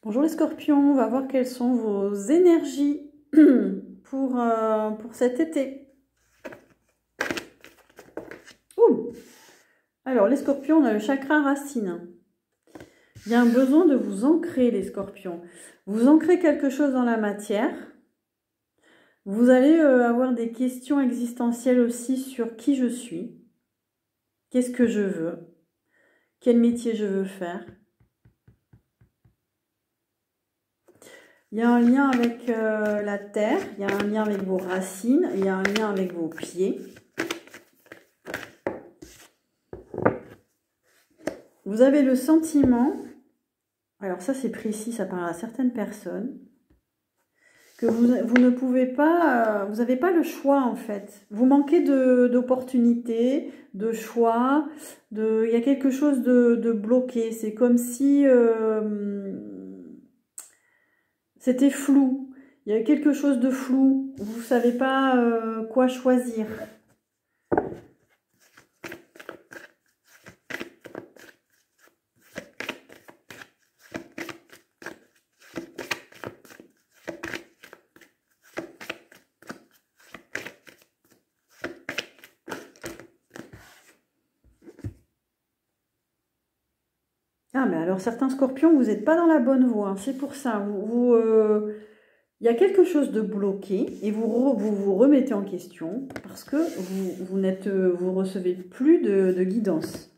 Bonjour les scorpions, on va voir quelles sont vos énergies pour cet été. Ouh. Alors les scorpions, on a le chakra racine. Il y a un besoin de vous ancrer les scorpions. Vous ancrez quelque chose dans la matière. Vous allez avoir des questions existentielles aussi sur qui je suis. Qu'est-ce que je veux? Quel métier je veux faire? Il y a un lien avec la terre, il y a un lien avec vos racines, il y a un lien avec vos pieds. Vous avez le sentiment, alors ça c'est précis, ça parle à certaines personnes, que vous ne pouvez pas, vous n'avez pas le choix en fait. Vous manquez d'opportunités, de choix, il y a quelque chose de bloqué. C'est comme si c'était flou. Il y a quelque chose de flou. Vous ne savez pas quoi choisir. Ah, mais alors certains scorpions, vous n'êtes pas dans la bonne voie. C'est pour ça. Il y a quelque chose de bloqué et vous remettez en question parce que vous recevez plus de guidance.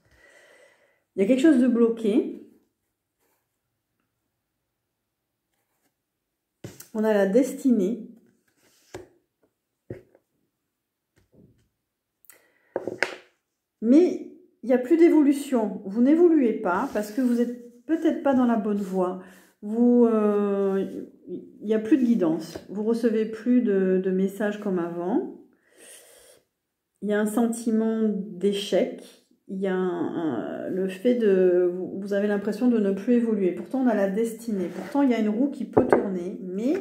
Il y a quelque chose de bloqué. On a la destinée. Mais il n'y a plus d'évolution. Vous n'évoluez pas parce que vous n'êtes peut-être pas dans la bonne voie. Il n'y a plus de guidance. Vous recevez plus de messages comme avant. Il y a un sentiment d'échec. Il y a le fait de... Vous avez l'impression de ne plus évoluer. Pourtant, on a la destinée. Pourtant, il y a une roue qui peut tourner. Mais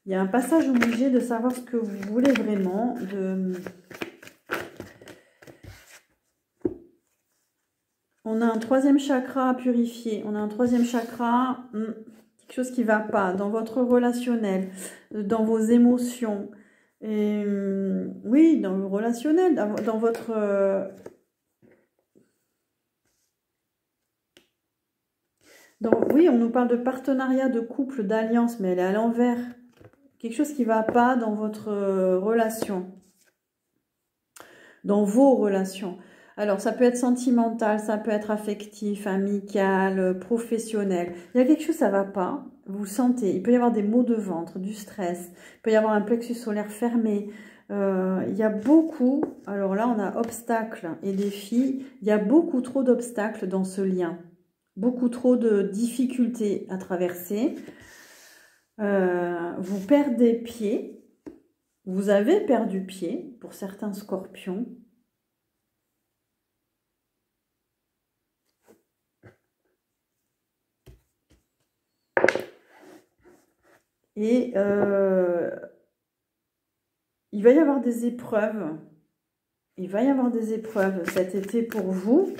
il y a un passage obligé de savoir ce que vous voulez vraiment. On a un troisième chakra à purifier. On a un troisième chakra, quelque chose qui ne va pas dans votre relationnel, dans vos émotions. Et, oui, dans le relationnel, dans votre... oui, on nous parle de partenariat, de couple, d'alliance, mais elle est à l'envers. Quelque chose qui ne va pas dans votre relation, dans vos relations. Alors, ça peut être sentimental, ça peut être affectif, amical, professionnel. Il y a quelque chose, ça ne va pas. Vous sentez. Il peut y avoir des maux de ventre, du stress. Il peut y avoir un plexus solaire fermé. Il y a beaucoup... Alors là, on a obstacles et défis. Il y a beaucoup trop d'obstacles dans ce lien. Beaucoup trop de difficultés à traverser. Vous perdez pied. Vous avez perdu pied pour certains scorpions. Et il va y avoir des épreuves. Il va y avoir des épreuves cet été pour vous.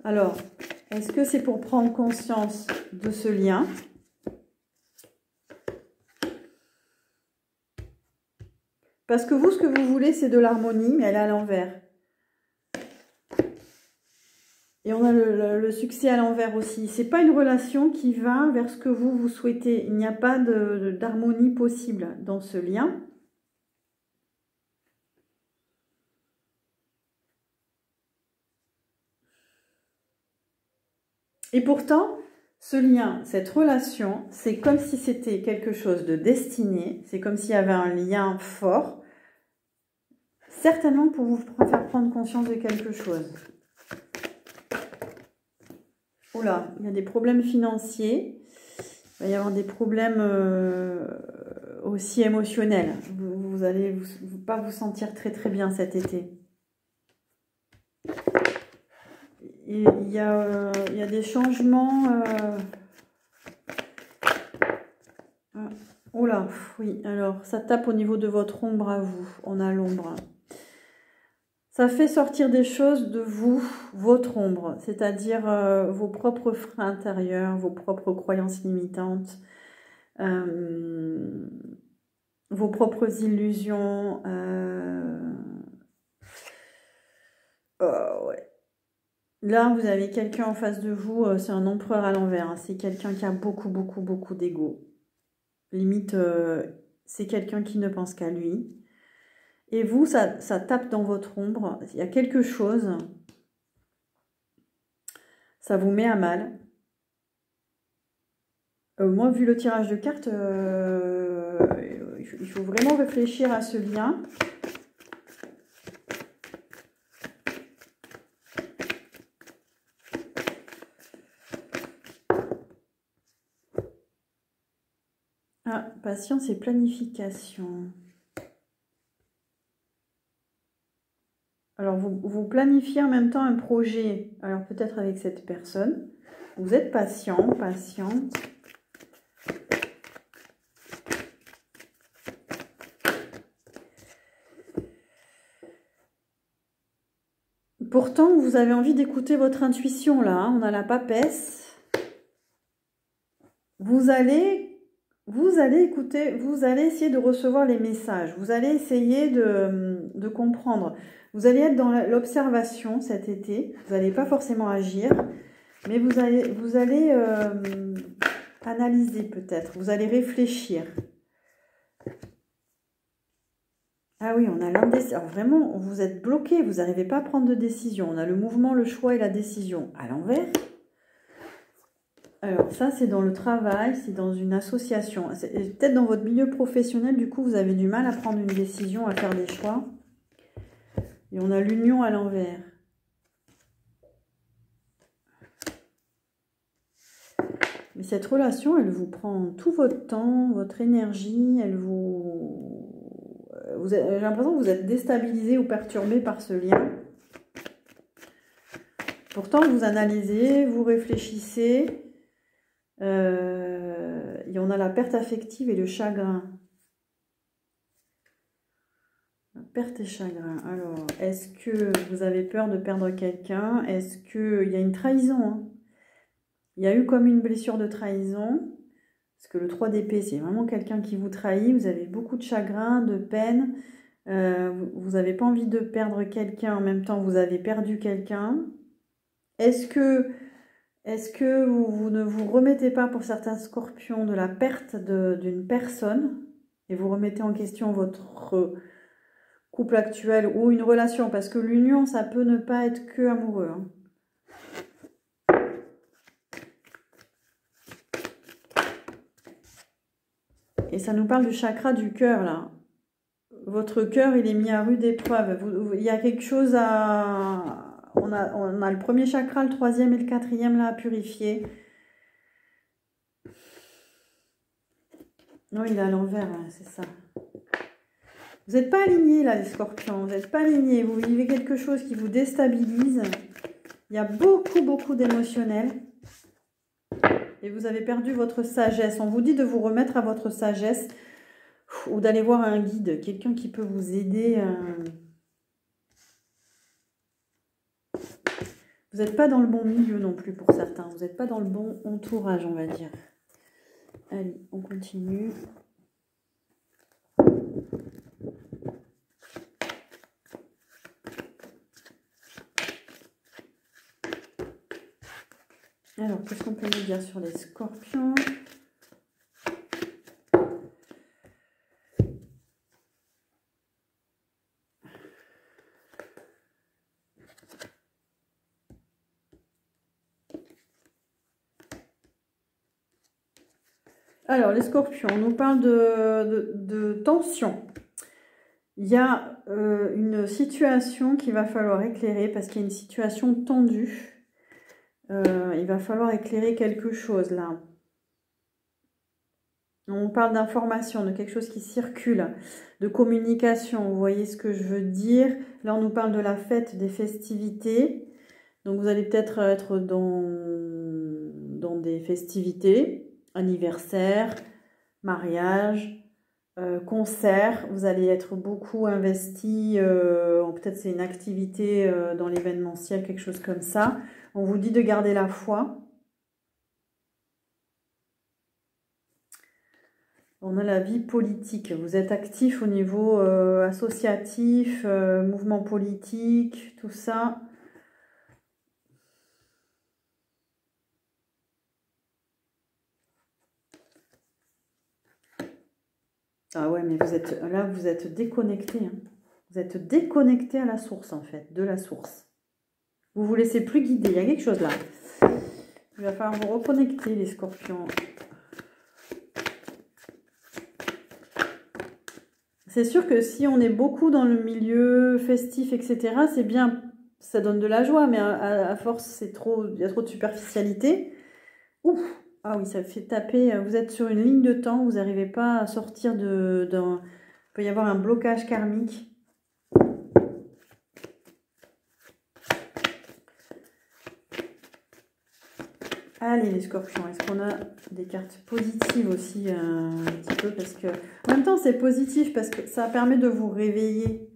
Alors, est-ce que c'est pour prendre conscience de ce lien? Parce que vous, ce que vous voulez, c'est de l'harmonie, mais elle est à l'envers. Et on a le succès à l'envers aussi. C'est pas une relation qui va vers ce que vous souhaitez. Il n'y a pas d'harmonie possible dans ce lien. Et pourtant, ce lien, cette relation, c'est comme si c'était quelque chose de destiné. C'est comme s'il y avait un lien fort. Certainement pour vous faire prendre conscience de quelque chose. Oula, il y a des problèmes financiers. Il va y avoir des problèmes aussi émotionnels. Vous allez pas vous sentir très très bien cet été. Et il y a des changements. Oh là, oui, alors ça tape au niveau de votre ombre à vous. On a l'ombre. Ça fait sortir des choses de vous, votre ombre, c'est-à-dire vos propres freins intérieurs, vos propres croyances limitantes, vos propres illusions. Ouais. Là, vous avez quelqu'un en face de vous, c'est un empereur à l'envers, hein. C'est quelqu'un qui a beaucoup, beaucoup, beaucoup d'ego. Limite, c'est quelqu'un qui ne pense qu'à lui. Et vous, ça tape dans votre ombre. Il y a quelque chose, ça vous met à mal. Moi, vu le tirage de cartes, il faut vraiment réfléchir à ce lien. Ah, patience et planification. Alors, vous planifiez en même temps un projet, alors peut-être avec cette personne. Vous êtes patient, patiente. Pourtant, vous avez envie d'écouter votre intuition, là. Hein. On a la papesse. Vous allez écouter, vous allez essayer de recevoir les messages. Vous allez essayer de comprendre. Vous allez être dans l'observation cet été. Vous n'allez pas forcément agir, mais vous allez analyser peut-être. Vous allez réfléchir. Ah oui, on a l'indécision. Alors vraiment, vous êtes bloqué, vous n'arrivez pas à prendre de décision. On a le mouvement, le choix et la décision à l'envers. Alors ça, c'est dans le travail, c'est dans une association. Peut-être dans votre milieu professionnel, du coup, vous avez du mal à prendre une décision, à faire des choix. Et on a l'union à l'envers. Mais cette relation, elle vous prend tout votre temps, votre énergie, elle j'ai l'impression que vous êtes déstabilisé ou perturbé par ce lien. Pourtant, vous analysez, vous réfléchissez. Et on a la perte affective et le chagrin. Perte et chagrin. Alors, est-ce que vous avez peur de perdre quelqu'un? Est-ce qu'il y a une trahison, hein? Il y a eu comme une blessure de trahison. Parce que le 3 d'épée, c'est vraiment quelqu'un qui vous trahit. Vous avez beaucoup de chagrin, de peine. Vous n'avez pas envie de perdre quelqu'un. En même temps, vous avez perdu quelqu'un. Est-ce que vous ne vous remettez pas, pour certains scorpions, de la perte d'une personne et vous remettez en question votre couple actuel ou une relation? Parce que l'union, ça peut ne pas être que amoureux. Hein. Et ça nous parle du chakra du cœur, là. Votre cœur, il est mis à rude épreuve. Il y a quelque chose à... On a le premier chakra, le troisième et le quatrième, là, à purifier. Non, il est à l'envers, hein, c'est ça. Vous n'êtes pas alignés, là, les scorpions. Vous n'êtes pas alignés. Vous vivez quelque chose qui vous déstabilise. Il y a beaucoup, beaucoup d'émotionnel. Et vous avez perdu votre sagesse. On vous dit de vous remettre à votre sagesse ou d'aller voir un guide, quelqu'un qui peut vous aider. Vous n'êtes pas dans le bon milieu non plus pour certains. Vous n'êtes pas dans le bon entourage, on va dire. Allez, on continue. Alors, qu'est-ce qu'on peut nous dire sur les scorpions? Alors, les scorpions, on nous parle de tension. Il y a une situation qu'il va falloir éclairer parce qu'il y a une situation tendue. Il va falloir éclairer quelque chose là. On parle d'information, de quelque chose qui circule, de communication. Vous voyez ce que je veux dire? Là, on nous parle de la fête, des festivités. Donc, vous allez peut-être être dans des festivités, anniversaire, mariage, concert, vous allez être beaucoup investi, peut-être c'est une activité dans l'événementiel, quelque chose comme ça. On vous dit de garder la foi. On a la vie politique. Vous êtes actif au niveau associatif, mouvement politique, tout ça. Ah ouais, mais vous êtes déconnecté. Hein. Vous êtes déconnecté à la source, en fait, de la source. Vous vous laissez plus guider. Il y a quelque chose là. Il va falloir vous reconnecter, les scorpions. C'est sûr que si on est beaucoup dans le milieu festif, etc., c'est bien, ça donne de la joie, mais à force, il y a trop de superficialité. Ouf! Ah oui, ça fait taper. Vous êtes sur une ligne de temps, vous n'arrivez pas à sortir d'un... Il peut y avoir un blocage karmique. Allez les scorpions, est-ce qu'on a des cartes positives aussi un petit peu parce que en même temps c'est positif parce que ça permet de vous réveiller.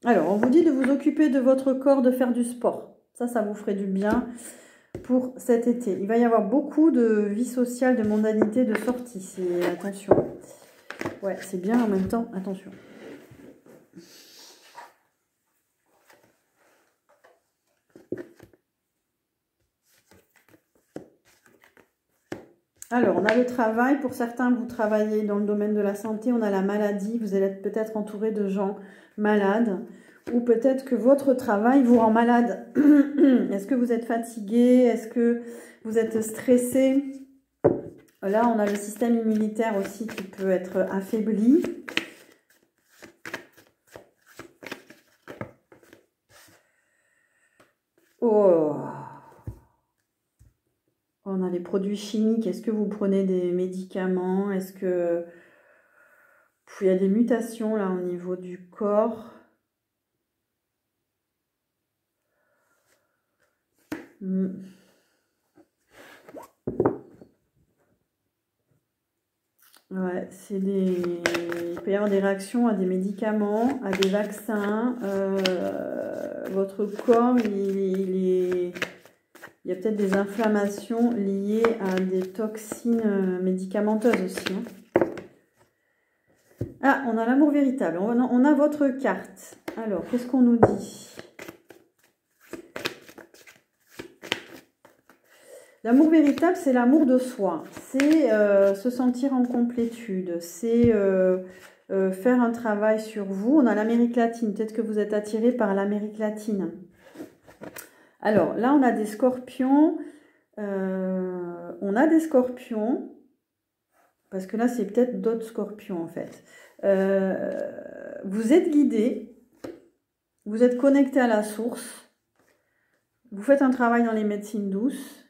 Alors on vous dit de vous occuper de votre corps, de faire du sport. Ça vous ferait du bien pour cet été. Il va y avoir beaucoup de vie sociale, de mondanité, de sortie. Attention. Ouais, c'est bien en même temps. Attention. Alors, on a le travail. Pour certains, vous travaillez dans le domaine de la santé. On a la maladie. Vous allez être peut-être entouré de gens malades. Ou peut-être que votre travail vous rend malade. Est-ce que vous êtes fatigué? Est-ce que vous êtes stressé? Là, on a le système immunitaire aussi qui peut être affaibli. Oh! On a les produits chimiques. Est-ce que vous prenez des médicaments? Est-ce que... Il y a des mutations là au niveau du corps. Ouais, il peut y avoir des réactions à des médicaments, à des vaccins. Votre corps, il y a peut-être des inflammations liées à des toxines médicamenteuses aussi. Hein. Ah, on a l'amour véritable. On a votre carte. Alors, qu'est-ce qu'on nous dit ? L'amour véritable, c'est l'amour de soi. C'est se sentir en complétude. C'est faire un travail sur vous. On a l'Amérique latine. Peut-être que vous êtes attiré par l'Amérique latine. Alors, là, on a des scorpions. On a des scorpions. Parce que là, c'est peut-être d'autres scorpions, en fait. Vous êtes guidé. Vous êtes connecté à la source. Vous faites un travail dans les médecines douces.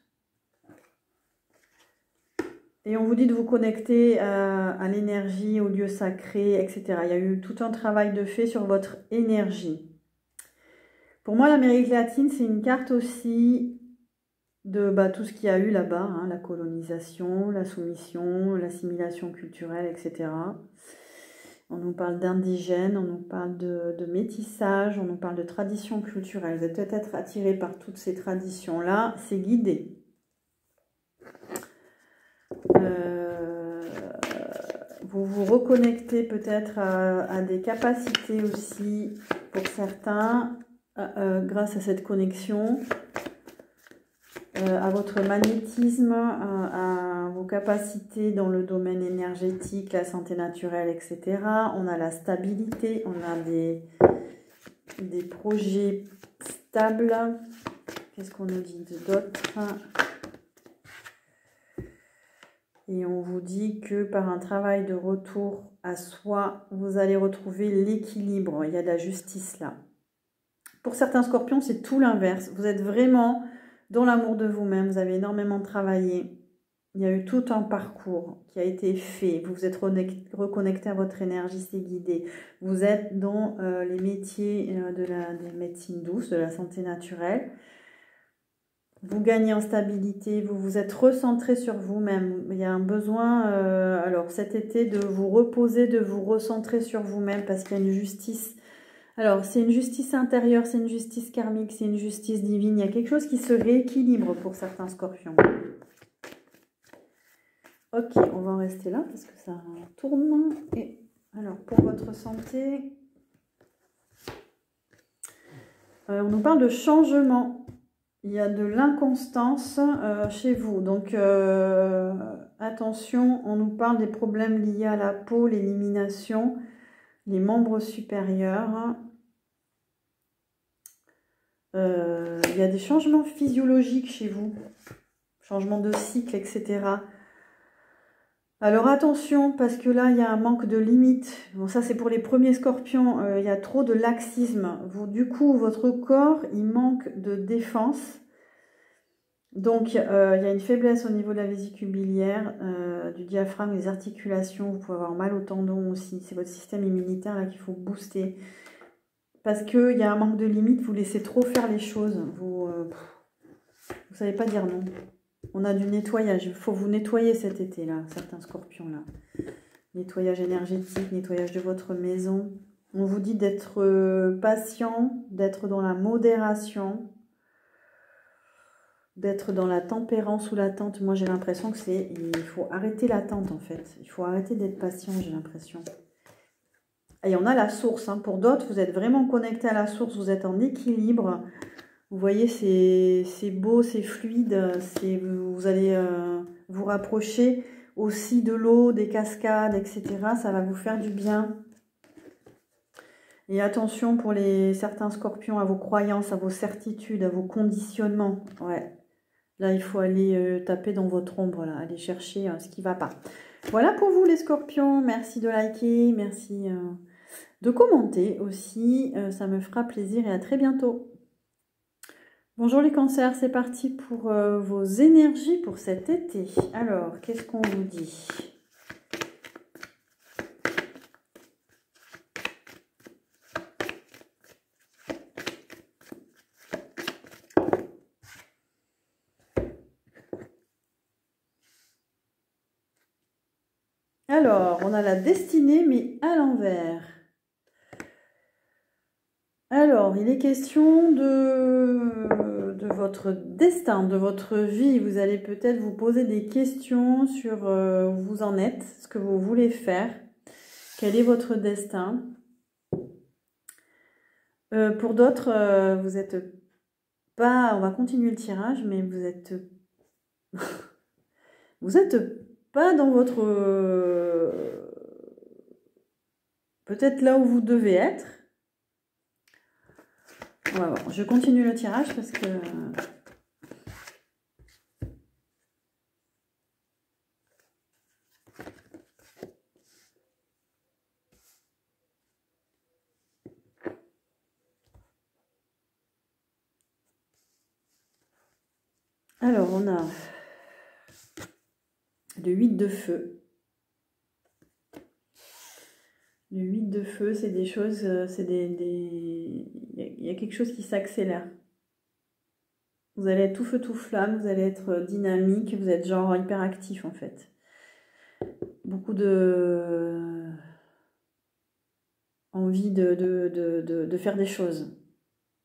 Et on vous dit de vous connecter à l'énergie, au lieu sacré, etc. Il y a eu tout un travail de fait sur votre énergie. Pour moi, l'Amérique latine, c'est une carte aussi de tout ce qu'il y a eu là-bas, hein, la colonisation, la soumission, l'assimilation culturelle, etc. On nous parle d'indigènes, on nous parle de métissage, on nous parle de traditions culturelles. Vous êtes peut-être attiré par toutes ces traditions-là, c'est guidé. Vous vous reconnectez peut-être à des capacités aussi pour certains grâce à cette connexion, à votre magnétisme, à vos capacités dans le domaine énergétique, la santé naturelle, etc. On a la stabilité, on a des projets stables. Qu'est-ce qu'on nous dit d'autre ? Et on vous dit que par un travail de retour à soi, vous allez retrouver l'équilibre. Il y a de la justice là. Pour certains scorpions, c'est tout l'inverse. Vous êtes vraiment dans l'amour de vous-même. Vous avez énormément travaillé. Il y a eu tout un parcours qui a été fait. Vous vous êtes reconnecté à votre énergie, c'est guidé. Vous êtes dans les métiers des médecines douces, de la santé naturelle. Vous gagnez en stabilité, vous vous êtes recentré sur vous-même. Il y a un besoin, alors cet été, de vous reposer, de vous recentrer sur vous-même parce qu'il y a une justice. Alors, c'est une justice intérieure, c'est une justice karmique, c'est une justice divine. Il y a quelque chose qui se rééquilibre pour certains scorpions. Ok, on va en rester là parce que ça tourne. Et alors, pour votre santé, on nous parle de changement. Il y a de l'inconstance chez vous. Donc, attention, on nous parle des problèmes liés à la peau, l'élimination, les membres supérieurs. Il y a des changements physiologiques chez vous. Changement de cycle, etc. Alors, attention, parce que là, il y a un manque de limites. Bon, ça, c'est pour les premiers scorpions. Il y a trop de laxisme. Vous, du coup, votre corps, il manque de défense. Donc, il y a une faiblesse au niveau de la vésicule biliaire, du diaphragme, des articulations. Vous pouvez avoir mal au tendon aussi. C'est votre système immunitaire là qu'il faut booster. Parce qu'il y a un manque de limite, vous laissez trop faire les choses. Vous ne savez pas dire non. On a du nettoyage. Il faut vous nettoyer cet été là, certains scorpions là. Nettoyage énergétique, nettoyage de votre maison. On vous dit d'être patient, d'être dans la modération, d'être dans la tempérance ou l'attente. Moi, j'ai l'impression que c'est... Il faut arrêter l'attente, en fait. Il faut arrêter d'être patient, j'ai l'impression. Et on a la source. Hein. Pour d'autres, vous êtes vraiment connecté à la source. Vous êtes en équilibre. Vous voyez, c'est beau, c'est fluide. Vous allez vous rapprocher aussi de l'eau, des cascades, etc. Ça va vous faire du bien. Et attention pour certains scorpions à vos croyances, à vos certitudes, à vos conditionnements. Ouais. Là, il faut aller taper dans votre ombre, là, aller chercher ce qui ne va pas. Voilà pour vous les scorpions. Merci de liker, merci de commenter aussi. Ça me fera plaisir et à très bientôt. Bonjour les cancers, c'est parti pour vos énergies pour cet été. Alors, qu'est-ce qu'on vous dit ? Alors, on a la destinée, mais à l'envers. Alors, il est question de votre destin, de votre vie. Vous allez peut-être vous poser des questions sur où vous en êtes, ce que vous voulez faire, quel est votre destin. Pour d'autres, vous n'êtes pas... On va continuer le tirage, mais vous êtes... vous êtes pas dans votre... peut-être là où vous devez être. On va voir. Je continue le tirage parce que... Alors, on a le 8 de feu. Le 8 de feu, c'est des choses, c'est il y a quelque chose qui s'accélère. Vous allez être tout feu, tout flamme, vous allez être dynamique, vous êtes genre hyperactif en fait. Beaucoup de envie de faire des choses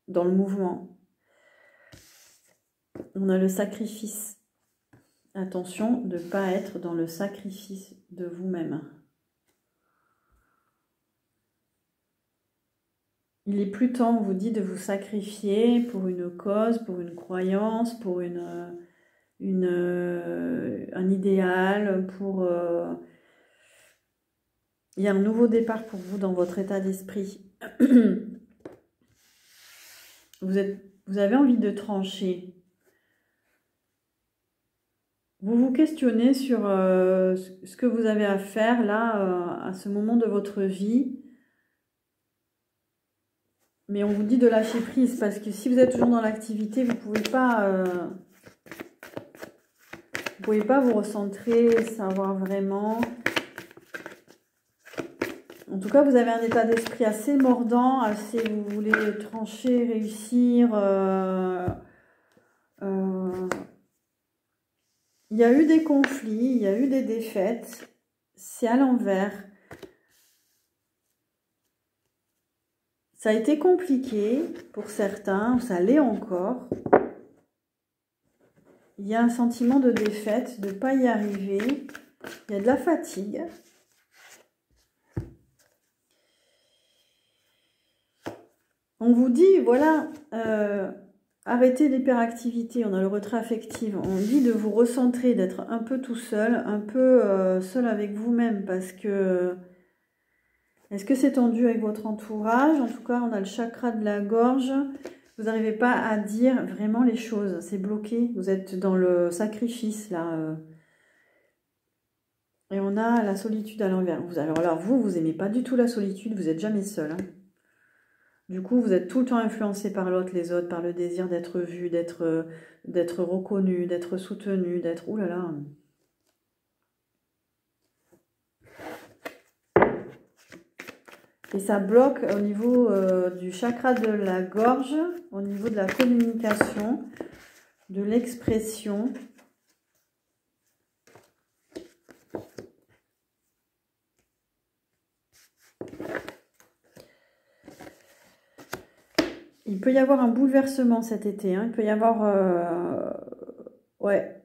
dans le mouvement. On a le sacrifice. Attention de ne pas être dans le sacrifice de vous-même. Il est plus temps, on vous dit, de vous sacrifier pour une cause, pour une croyance, pour un idéal, pour... Il y a un nouveau départ pour vous dans votre état d'esprit. Vous avez envie de trancher. Vous vous questionnez sur ce que vous avez à faire là, à ce moment de votre vie. Mais on vous dit de lâcher prise parce que si vous êtes toujours dans l'activité, vous ne pouvez pas vous recentrer, savoir vraiment. En tout cas, vous avez un état d'esprit assez mordant, vous voulez trancher, réussir. Il y a eu des conflits, il y a eu des défaites. C'est à l'envers. Ça a été compliqué pour certains, ça l'est encore. Il y a un sentiment de défaite, de ne pas y arriver. Il y a de la fatigue. On vous dit, voilà, arrêtez l'hyperactivité, on a le retrait affectif. On dit de vous recentrer, d'être un peu tout seul, un peu seul avec vous-même, parce que... Est-ce que c'est tendu avec votre entourage? En tout cas, on a le chakra de la gorge. Vous n'arrivez pas à dire vraiment les choses. C'est bloqué. Vous êtes dans le sacrifice, là. Et on a la solitude à l'envers. Alors, vous n'aimez pas du tout la solitude. Vous n'êtes jamais seul. Hein. Du coup, vous êtes tout le temps influencé par l'autre, les autres, par le désir d'être vu, d'être reconnu, d'être soutenu, d'être... Ouh là là. Et ça bloque au niveau du chakra de la gorge, au niveau de la communication, de l'expression. Il peut y avoir un bouleversement cet été. Hein. Il peut y avoir... ouais.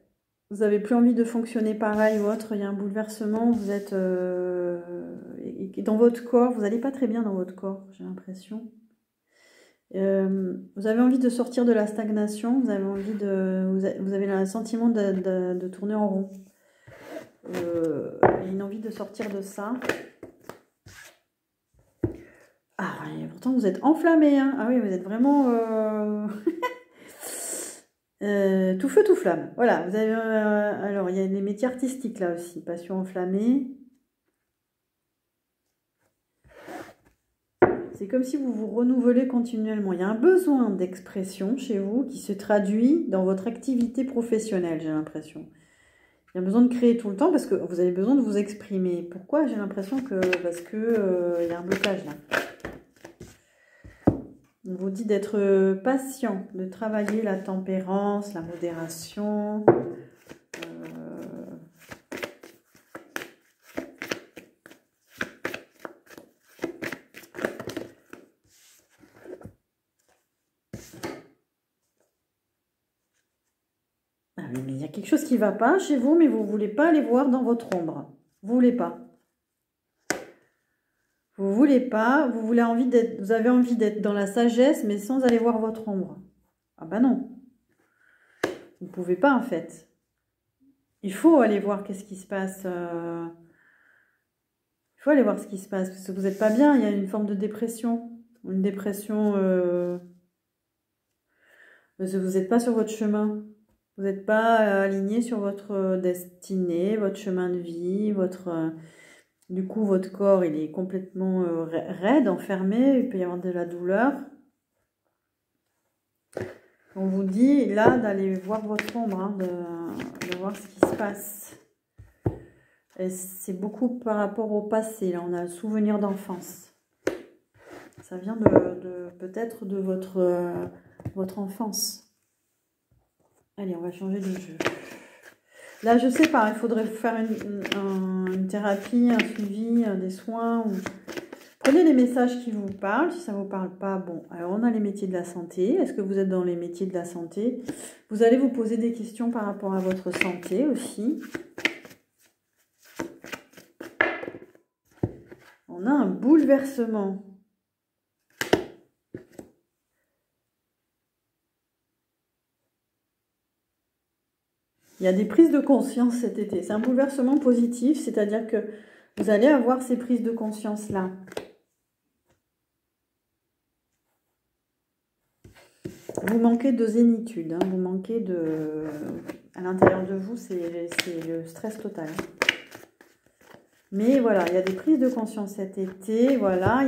Vous n'avez plus envie de fonctionner pareil ou autre. Il y a un bouleversement. Vous êtes... dans votre corps. Vous n'allez pas très bien dans votre corps, j'ai l'impression. Vous avez envie de sortir de la stagnation. Vous avez envie de... Vous avez le sentiment de tourner en rond. Une envie de sortir de ça. Ah, et pourtant vous êtes enflammé, hein. Ah oui, vous êtes vraiment tout feu, tout flamme. Voilà, vous avez alors il y a les métiers artistiques là aussi, passion enflammée. C'est comme si vous vous renouvelez continuellement. Il y a un besoin d'expression chez vous qui se traduit dans votre activité professionnelle, j'ai l'impression. Il y a besoin de créer tout le temps parce que vous avez besoin de vous exprimer. Pourquoi? J'ai l'impression que parce que il y a un blocage là. On vous dit d'être patient, de travailler la tempérance, la modération. Ah oui, mais il y a quelque chose qui ne va pas chez vous, mais vous ne voulez pas aller voir dans votre ombre. Vous ne voulez pas. Vous ne voulez pas, vous avez envie d'être dans la sagesse, mais sans aller voir votre ombre. Ah bah non. Vous ne pouvez pas en fait. Il faut aller voir qu'est-ce qui se passe. Il faut aller voir ce qui se passe, parce que vous n'êtes pas bien, il y a une forme de dépression. Une dépression... parce que vous n'êtes pas sur votre chemin. Vous n'êtes pas aligné sur votre destinée, votre chemin de vie, votre... Du coup, votre corps, il est complètement raide, enfermé. Il peut y avoir de la douleur. On vous dit, là, d'aller voir votre ombre, hein, de voir ce qui se passe. Et c'est beaucoup par rapport au passé. Là, on a le souvenir d'enfance. Ça vient peut-être de votre enfance. Allez, on va changer de jeu. Là, je sais pas, il faudrait faire une thérapie, un suivi, des soins. Ou... Prenez les messages qui vous parlent. Si ça ne vous parle pas, bon, alors on a les métiers de la santé. Est-ce que vous êtes dans les métiers de la santé? Vous allez vous poser des questions par rapport à votre santé aussi. On a un bouleversement. Il y a des prises de conscience cet été. C'est un bouleversement positif, c'est-à-dire que vous allez avoir ces prises de conscience-là. Vous manquez de zénitude, hein, vous manquez de... À l'intérieur de vous, c'est le stress total. Mais voilà, il y a des prises de conscience cet été. Voilà,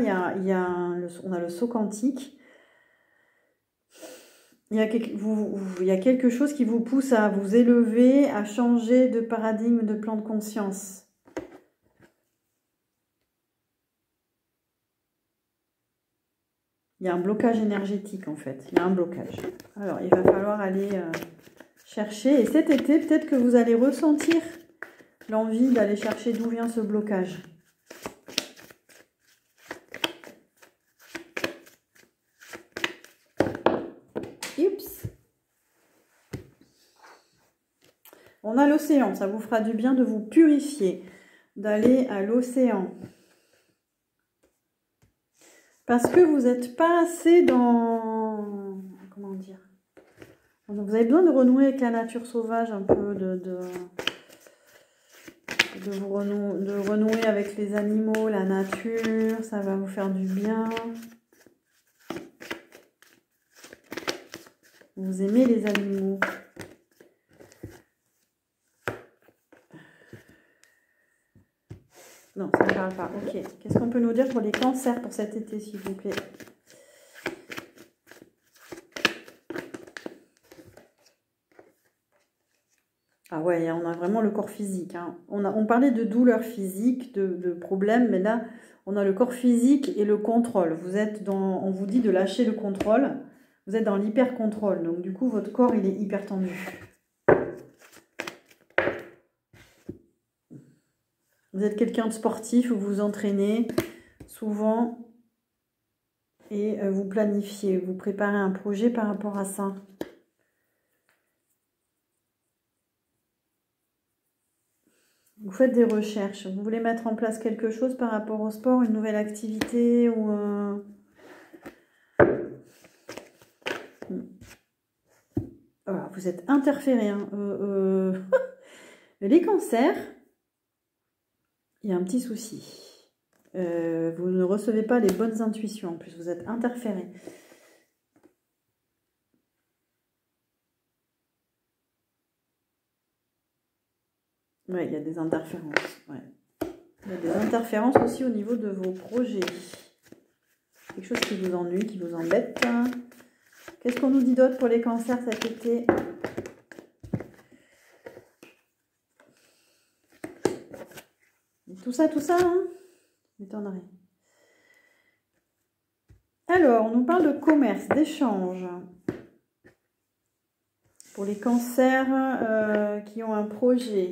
on a le saut quantique. Il y a quelque chose qui vous pousse à vous élever, à changer de paradigme, de plan de conscience. Il y a un blocage énergétique en fait. Il y a un blocage. Alors, il va falloir aller chercher. Et cet été, peut-être que vous allez ressentir l'envie d'aller chercher d'où vient ce blocage. Oups. On a l'océan, ça vous fera du bien de vous purifier, d'aller à l'océan. Parce que vous n'êtes pas assez dans... Comment dire? Vous avez besoin de renouer avec la nature sauvage, un peu de renouer avec les animaux, la nature, ça va vous faire du bien. Vous aimez les animaux. Non, ça ne parle pas. Ok. Qu'est-ce qu'on peut nous dire pour les cancers pour cet été, s'il vous plaît? Ah ouais, on a vraiment le corps physique. Hein. On parlait de douleurs physiques, de problèmes, mais là, on a le corps physique et le contrôle. Vous êtes dans, on vous dit de lâcher le contrôle. Vous êtes dans l'hyper-contrôle. Donc, du coup, votre corps, il est hyper tendu. Vous êtes quelqu'un de sportif, vous vous entraînez souvent et vous planifiez, vous préparez un projet par rapport à ça. Vous faites des recherches, vous voulez mettre en place quelque chose par rapport au sport, une nouvelle activité ou... Voilà, vous êtes interféré. Hein. Les cancers, il y a un petit souci. Vous ne recevez pas les bonnes intuitions, en plus vous êtes interféré. Oui, il y a des interférences. Ouais. Il y a des interférences aussi au niveau de vos projets. Quelque chose qui vous ennuie, qui vous embête. Qu'est-ce qu'on nous dit d'autre pour les cancers cet été? Tout ça, hein? M'étonnerait. Alors, on nous parle de commerce, d'échange. Pour les cancers qui ont un projet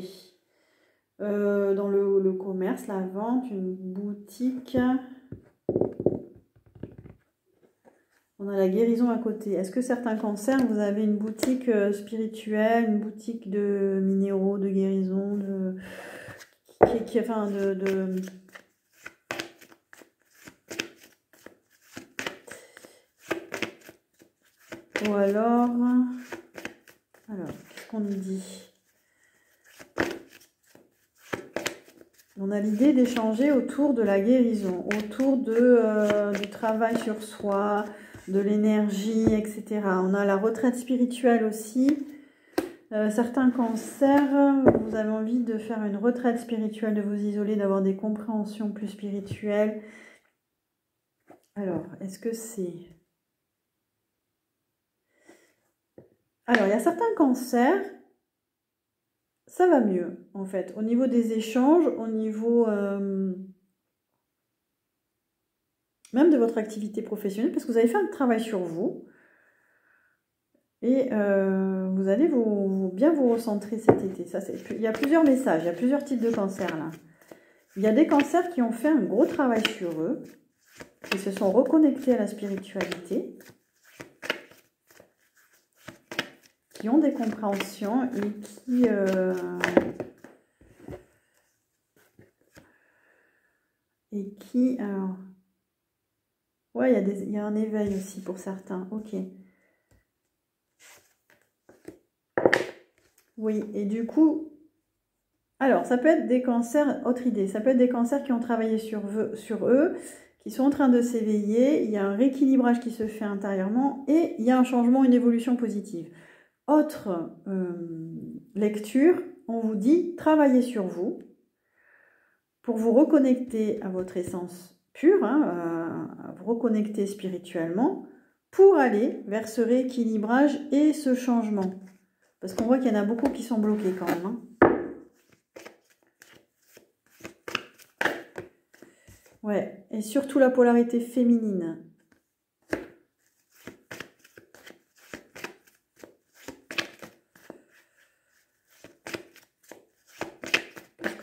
dans le commerce, la vente, une boutique. On a la guérison à côté. Est-ce que certains cancers, vous avez une boutique spirituelle, une boutique de minéraux, de guérison, ou alors, qu'est-ce qu'on nous dit? On a l'idée d'échanger autour de la guérison, autour du travail sur soi, de l'énergie, etc. On a la retraite spirituelle aussi. Certains cancers, vous avez envie de faire une retraite spirituelle, de vous isoler, d'avoir des compréhensions plus spirituelles. Alors, est-ce que c'est... Alors, il y a certains cancers, ça va mieux, en fait. Au niveau des échanges, au niveau même de votre activité professionnelle, parce que vous avez fait un travail sur vous. Et vous allez bien vous recentrer cet été. Ça, il y a plusieurs messages, il y a plusieurs types de cancers là. Il y a des cancers qui ont fait un gros travail sur eux, qui se sont reconnectés à la spiritualité, qui ont des compréhensions et qui alors, ouais, il y a un éveil aussi pour certains. Ok. Oui, et du coup, alors ça peut être des cancers, autre idée, ça peut être des cancers qui ont travaillé sur eux, qui sont en train de s'éveiller, il y a un rééquilibrage qui se fait intérieurement et il y a un changement, une évolution positive. Autre lecture, on vous dit, travaillez sur vous pour vous reconnecter à votre essence pure, hein, à vous reconnecter spirituellement, pour aller vers ce rééquilibrage et ce changement. Parce qu'on voit qu'il y en a beaucoup qui sont bloqués quand même. Hein. Ouais, et surtout la polarité féminine.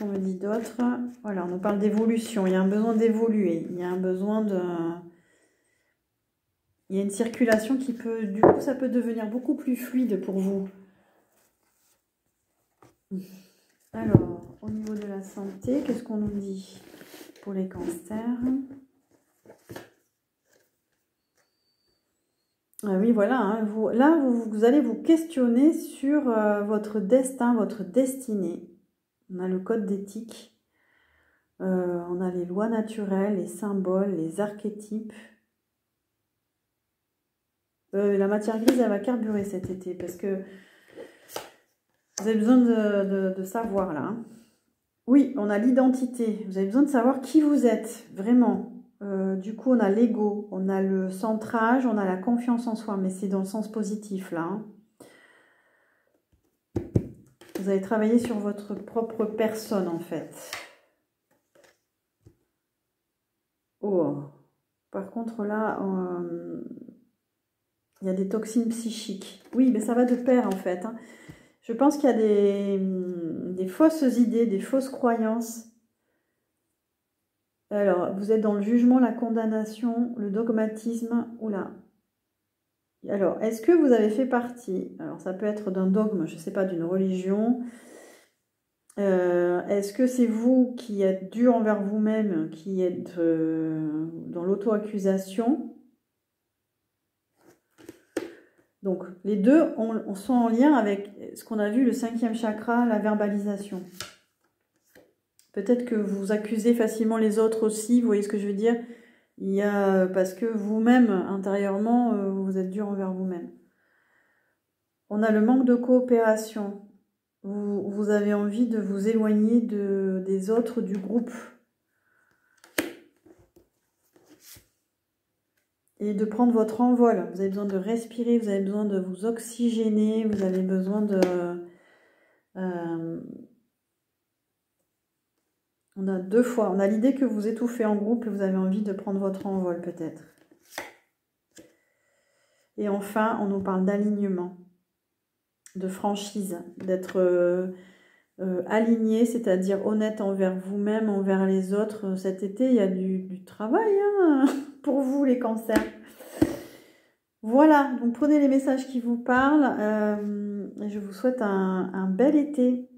qu'on me dit d'autre? Voilà, on nous parle d'évolution. Il y a un besoin d'évoluer. Il y a un besoin de... Il y a une circulation qui peut... Du coup, ça peut devenir beaucoup plus fluide pour vous. Alors, au niveau de la santé, qu'est-ce qu'on nous dit pour les cancers? Ah oui, voilà. Hein, là, vous allez vous questionner sur votre destin, votre destinée. On a le code d'éthique. On a les lois naturelles, les symboles, les archétypes. La matière grise, elle va carburer cet été parce que vous avez besoin de savoir là. Hein. Oui, on a l'identité. Vous avez besoin de savoir qui vous êtes, vraiment. Du coup, on a l'ego, on a le centrage, on a la confiance en soi, mais c'est dans le sens positif là. Hein. Vous allez travailler sur votre propre personne en fait. Oh, par contre là, il y a des toxines psychiques. Oui, mais ça va de pair en fait. Hein. Je pense qu'il y a des fausses idées, des fausses croyances. Alors, vous êtes dans le jugement, la condamnation, le dogmatisme. Oula. Alors, est-ce que vous avez fait partie? Alors, ça peut être d'un dogme, je ne sais pas, d'une religion. Est-ce que c'est vous qui êtes dur envers vous-même, qui êtes dans l'auto-accusation? Donc, les deux sont en lien avec ce qu'on a vu, le 5e chakra, la verbalisation. Peut-être que vous accusez facilement les autres aussi, vous voyez ce que je veux dire? Il y a, parce que vous-même, intérieurement, vous êtes dur envers vous-même. On a le manque de coopération. Vous avez envie de vous éloigner des autres, du groupe. Et de prendre votre envol. Vous avez besoin de respirer, vous avez besoin de vous oxygéner, vous avez besoin de... on a deux fois. On a l'idée que vous étouffez en groupe et vous avez envie de prendre votre envol peut-être. Et enfin, on nous parle d'alignement, de franchise, d'être aligné, c'est-à-dire honnête envers vous-même, envers les autres. Cet été, il y a du travail hein, pour vous les cancers. Voilà, donc prenez les messages qui vous parlent. Je vous souhaite un bel été.